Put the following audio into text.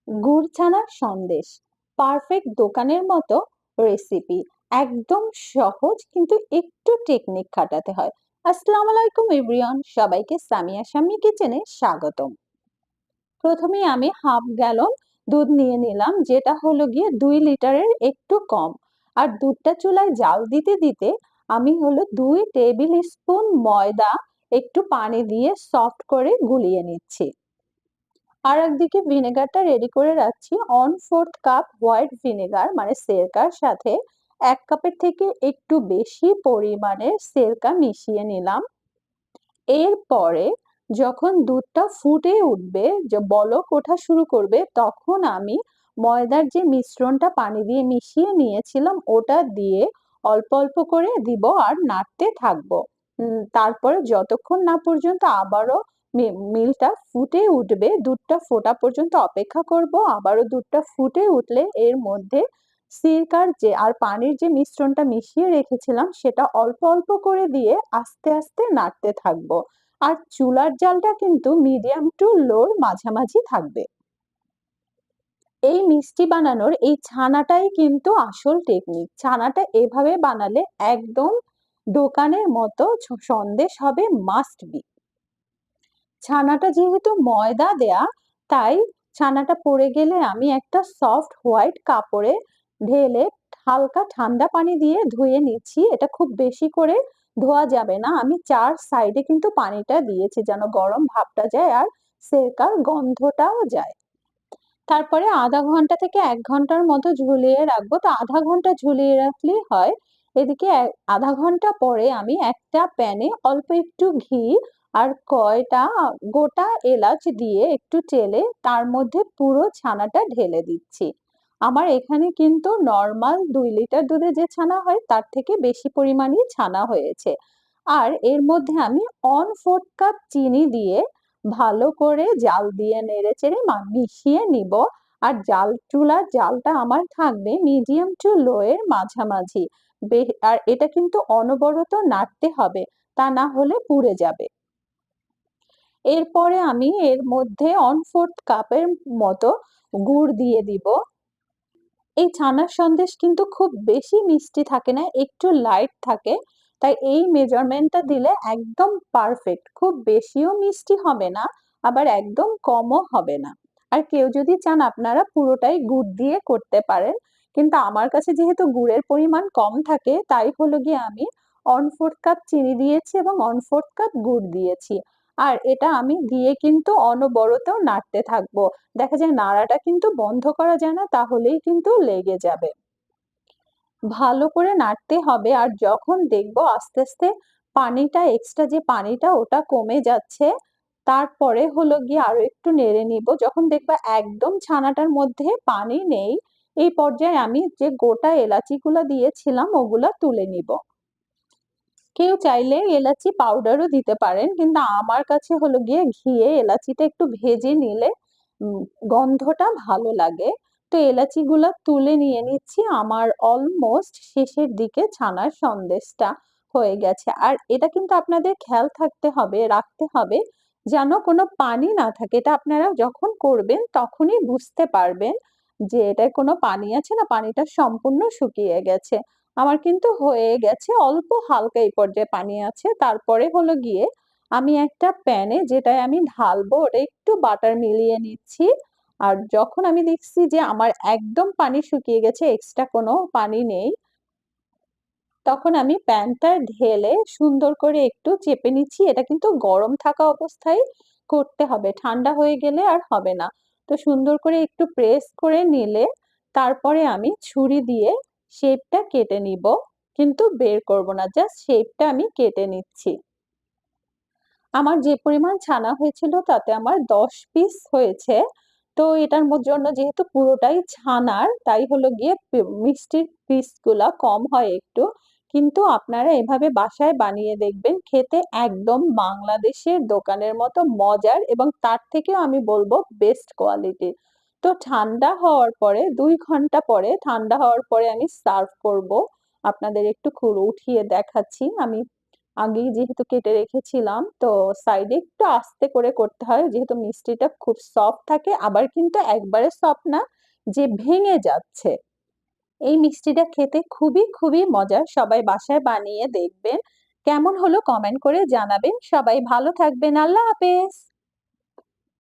গুড় ছানার সন্দেশ, পারফেক্ট দোকানের মতো রেসিপি। একদম সহজ কিন্তু একটু টেকনিক খাটাতে হয়। আসসালামু আলাইকুম এভরিওয়ান, সবাইকে সামিয়া শাম্মী কিচেনে স্বাগতম। প্রথমে আমি হাফ গ্যালন দুধ নিয়ে নিলাম, যেটা হলো গিয়ে 2 লিটারের একটু কম। আর দুধটা চুলায় জাল দিতে দিতে আমি হলো 2 টেবিল স্পুন ময়দা একটু পানি দিয়ে সফট করে গুলিয়ে নিচ্ছি। আর একদিকে ভিনেগারটা রেডি করে রাখছি। 1/4 কাপ হোয়াইট ভিনেগার মানে সিরকার সাথে 1 কাপের থেকে একটু বেশি পরিমাণে সিরকা মিশিয়ে নিলাম। এরপরে যখন দুধটা ফুটে উঠবে, যে বলক ওঠা শুরু করবে, তখন আমি ময়দার যে মিশ্রণটা পানি দিয়ে মিশিয়ে নিয়েছিলাম ওটা দিয়ে অল্প অল্প করে দিব আর নাড়তে থাকবো। তারপরে যতক্ষণ না পর্যন্ত আবারও মিল্কটা ফুটে উঠবে, দুধটা ফোটা পর্যন্ত অপেক্ষা করব। আবারও দুধটা ফুটে উঠলে এর মধ্যে সিরকার যে আর পানির যে মিশ্রণটা মিশিয়ে রেখেছিলাম সেটা অল্প অল্প করে দিয়ে আস্তে আস্তে নাড়তে থাকবো। আর চুলার জালটা কিন্তু মিডিয়াম টু লোর মাঝামাঝি থাকবে। এই মিষ্টি বানানোর এই ছানাটাই কিন্তু আসল টেকনিক। ছানাটা এভাবে বানালে একদম দোকানের মতো সন্দেশ হবে, মাস্ট বি। ছানাটা যেহেতু ময়দা দেয়া, তাই ছানাটা পড়ে গেলে আমি একটা সফট হোয়াইট কাপড়ে ঢেলে হালকা ঠান্ডা পানি দিয়ে ধুয়ে নিচ্ছি। এটা খুব বেশি করে ধোয়া যাবে না। আমি 4 সাইডে কিন্তু পানিটা দিয়েছি যেন গরম ভাবটা যায় আর সেরকার গন্ধটাও যায়। তারপরে 0.5 ঘন্টা থেকে 1 ঘন্টার মতো ঝুলিয়ে রাখবো। তো 0.5 ঘন্টা ঝুলিয়ে রাখলেই হয়। এদিকে 0.5 ঘন্টা পরে আমি একটা প্যানে অল্প একটু ঘি আর কয়টা গোটা এলাচ দিয়ে একটু চেলে তার মধ্যে পুরো ছানাটা ঢেলে দিচ্ছি। আমার এখানে কিন্তু নরমাল 2 লিটার দুধে যে ছানা হয় তার থেকে বেশি পরিমাণই ছানা হয়েছে। আর এর মধ্যে আমি 1/4 কাপ চিনি দিয়ে ভালো করে জাল দিয়ে নেড়েচেড়ে মিশিয়ে নিব। আর চুলার জালটা আমার থাকবে মিডিয়াম টু লো এর মাঝামাঝি। আর এটা কিন্তু অনবরত নাড়তে হবে, তা না হলে পুড়ে যাবে। এরপরে আমি এর মধ্যে 1/4 কাপের মতো গুড় দিয়ে দিব। এই ছানার সন্দেশ কিন্তু খুব বেশি মিষ্টি থাকে না, একটু লাইট থাকে। তাই এই মেজারমেন্টটা দিলে একদম পারফেক্ট। খুব বেশিও মিষ্টি হবে না, আবার একদম কমও হবে না। আর কেউ যদি চান আপনারা পুরোটাই গুড় দিয়ে করতে পারেন। কিন্তু আমার কাছে যেহেতু গুড়ের পরিমাণ কম থাকে, তাই হলো গিয়ে আমি 1/4 কাপ চিনি দিয়েছি এবং 1/4 কাপ গুড় দিয়েছি। আর এটা আমি দিয়ে কিন্তু অনবরত নাড়তে থাকবো। দেখা যায় নাড়াটা কিন্তু বন্ধ করা যায় না, তাহলেই কিন্তু লেগে যাবে। ভালো করে নাড়তে হবে। আর যখন দেখবো আস্তে আস্তে পানিটা এক্সট্রা যে পানিটা ওটা কমে যাচ্ছে, তারপরে হলো গিয়ে আরো একটু নেড়ে নিব। যখন দেখবা একদম ছানাটার মধ্যে পানি নেই, এই পর্যায়ে আমি যে গোটা এলাচিগুলা দিয়েছিলাম ওগুলা তুলে নিব। কেউ চাইলে এলাচি পাউডারও দিতে পারেন, কিন্তু আমার কাছে হলো গিয়ে ঘিয়ে এলাচিটা একটু ভেজে নিলে উম, গন্ধটা ভালো লাগে। তো এলাচিগুলা তুলে নিয়ে নিচ্ছি। আমার অলমোস্ট শেষের দিকে ছানার সন্দেশটা হয়ে গেছে। আর এটা কিন্তু আপনাদের খেয়াল থাকতে হবে, রাখতে হবে যেন কোনো পানি না থাকে। এটা আপনারা যখন করবেন তখনই বুঝতে পারবেন যে এটায় কোনো পানি আছে না, পানিটা সম্পূর্ণ শুকিয়ে গেছে। আমার কিন্তু হয়ে গেছে, অল্প হালকা এই পর্যায়ে পানি আছে। তারপরে হলো গিয়ে আমি একটা প্যানে যেটায় আমি ঢালবো ওটা একটু বাটার মিলিয়ে নিচ্ছি। আর যখন আমি দেখছি যে আমার একদম পানি শুকিয়ে গেছে, এক্সট্রা কোনো পানি নেই, তখন আমি প্যানটা ঢেলে সুন্দর করে একটু চেপে নিচ্ছি। এটা কিন্তু গরম থাকা অবস্থায় করতে হবে, ঠান্ডা হয়ে গেলে আর হবে না। তো সুন্দর করে একটু প্রেস করে নিলে তারপরে আমি ছুরি দিয়ে শেপটা কেটে নিব, কিন্তু বের করব না, জাস্ট শেপটা আমি কেটে নিচ্ছি। আমার যে পরিমাণ ছানা হয়েছিল তাতে আমার 10 পিস হয়েছে। তো এটার জন্য যেহেতু পুরোটাই ছানার, তাই হলো গিয়ে মিষ্টির পিসগুলা কম হয় একটু। কিন্তু আপনারা এভাবে বাসায় বানিয়ে দেখবেন, খেতে একদম বাংলাদেশের দোকানের মতো মজার এবং তার থেকেও আমি বলবো বেস্ট কোয়ালিটির। তো ঠান্ডা হওয়ার পরে 2 ঘন্টা পরে ঠান্ডা হওয়ার পরে আমি সার্ভ করব। আপনাদের একটু উঠিয়ে দেখাচ্ছি আমি। আগেই যেহেতু কেটে রেখেছিলাম, তো সাইডে একটু আস্তে করে করতে হয় যেহেতু মিষ্টিটা খুব সফট থাকে, আবার কিন্তু একবারে সফট না যে ভেঙে যাচ্ছে। এই মিষ্টিটা খেতে খুবই, খুবই মজার। সবাই বাসায় বানিয়ে দেখবেন। কেমন হলো কমেন্ট করে জানাবেন। সবাই ভালো থাকবেন। আল্লাহ হাফেজ।